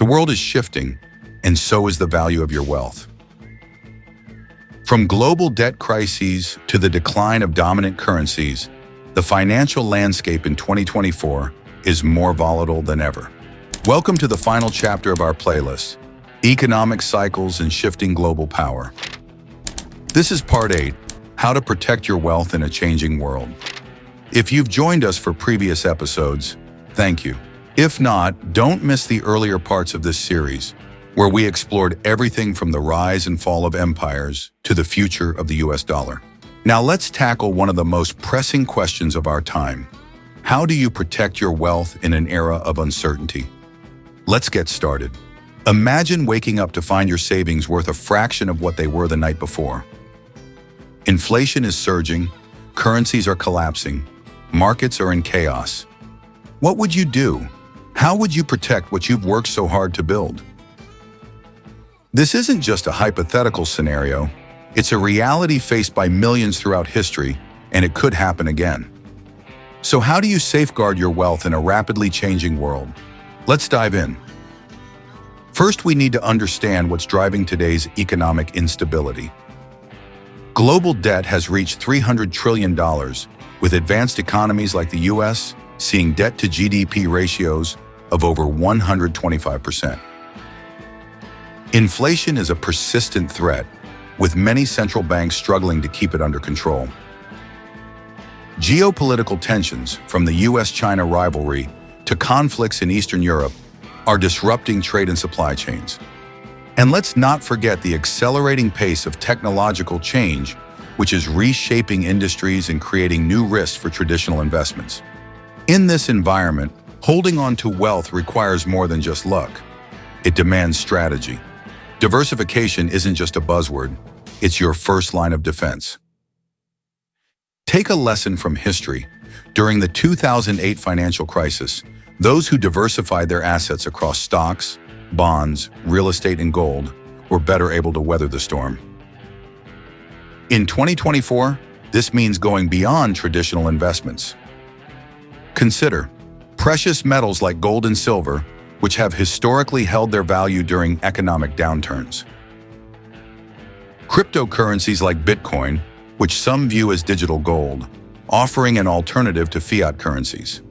world is shifting, and so is the value of your wealth. From global debt crises to the decline of dominant currencies, the financial landscape in 2024 is more volatile than ever. Welcome to the final chapter of our playlist, Economic Cycles and Shifting Global Power. This is Part 8, How to Protect Your Wealth in a Changing World. If you've joined us for previous episodes, thank you. If not, don't miss the earlier parts of this series, where we explored everything from the rise and fall of empires to the future of the US dollar. Now let's tackle one of the most pressing questions of our time. How do you protect your wealth in an era of uncertainty? Let's get started. Imagine waking up to find your savings worth a fraction of what they were the night before. Inflation is surging, currencies are collapsing, markets are in chaos. What would you do? How would you protect what you've worked so hard to build? This isn't just a hypothetical scenario, it's a reality faced by millions throughout history, and it could happen again. So how do you safeguard your wealth in a rapidly changing world? Let's dive in. First, we need to understand what's driving today's economic instability. Global debt has reached $300 trillion, with advanced economies like the US seeing debt to GDP ratios of over 125%. Inflation is a persistent threat, with many central banks struggling to keep it under control. Geopolitical tensions, from the US-China rivalry to conflicts in Eastern Europe, are disrupting trade and supply chains. And let's not forget the accelerating pace of technological change, which is reshaping industries and creating new risks for traditional investments. In this environment, holding on to wealth requires more than just luck. It demands strategy. Diversification isn't just a buzzword, it's your first line of defense. Take a lesson from history. During the 2008 financial crisis, those who diversified their assets across stocks, bonds, real estate, and gold were better able to weather the storm. In 2024, this means going beyond traditional investments. Consider precious metals like gold and silver, which have historically held their value during economic downturns. Cryptocurrencies like Bitcoin, which some view as digital gold, offering an alternative to fiat currencies.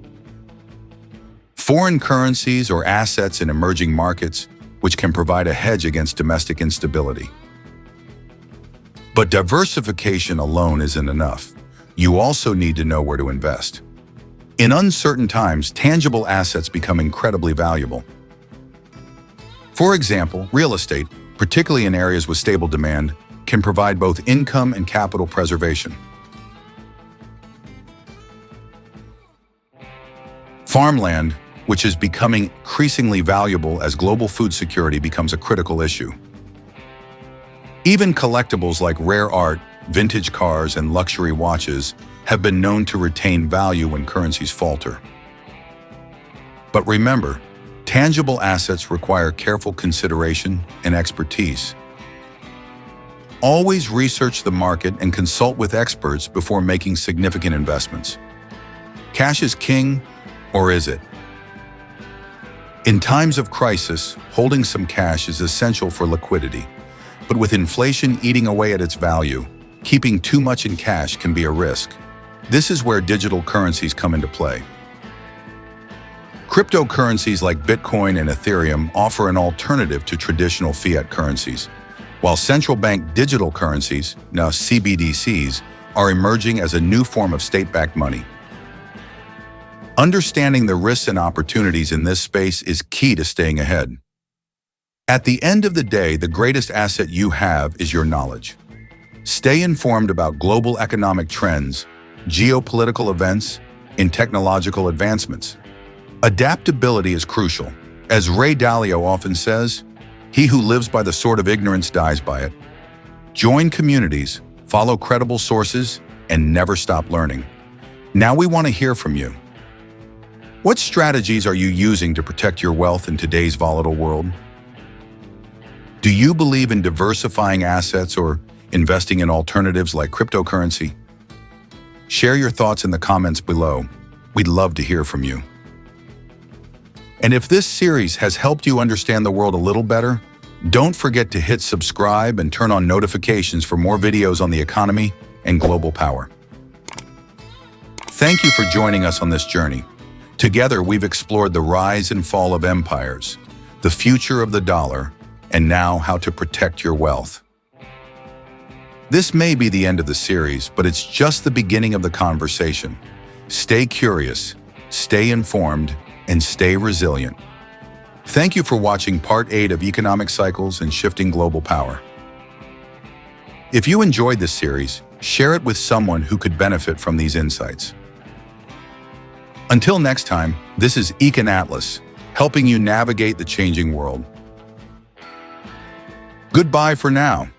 Foreign currencies or assets in emerging markets, which can provide a hedge against domestic instability. But diversification alone isn't enough. You also need to know where to invest. In uncertain times, tangible assets become incredibly valuable. For example, real estate, particularly in areas with stable demand, can provide both income and capital preservation. Farmland, which is becoming increasingly valuable as global food security becomes a critical issue. Even collectibles like rare art, vintage cars, and luxury watches have been known to retain value when currencies falter. But remember, tangible assets require careful consideration and expertise. Always research the market and consult with experts before making significant investments. Cash is king, or is it? In times of crisis, holding some cash is essential for liquidity. But with inflation eating away at its value, keeping too much in cash can be a risk. This is where digital currencies come into play. Cryptocurrencies like Bitcoin and Ethereum offer an alternative to traditional fiat currencies, while central bank digital currencies, now CBDCs, are emerging as a new form of state-backed money. Understanding the risks and opportunities in this space is key to staying ahead. At the end of the day, the greatest asset you have is your knowledge. Stay informed about global economic trends, geopolitical events, and technological advancements. Adaptability is crucial. As Ray Dalio often says, "He who lives by the sword of ignorance dies by it." Join communities, follow credible sources, and never stop learning. Now we want to hear from you. What strategies are you using to protect your wealth in today's volatile world? Do you believe in diversifying assets or investing in alternatives like cryptocurrency? Share your thoughts in the comments below. We'd love to hear from you. And if this series has helped you understand the world a little better, don't forget to hit subscribe and turn on notifications for more videos on the economy and global power. Thank you for joining us on this journey. Together, we've explored the rise and fall of empires, the future of the dollar, and now how to protect your wealth. This may be the end of the series, but it's just the beginning of the conversation. Stay curious, stay informed, and stay resilient. Thank you for watching Part 8 of Economic Cycles and Shifting Global Power. If you enjoyed this series, share it with someone who could benefit from these insights. Until next time, this is EconAtlas, helping you navigate the changing world. Goodbye for now.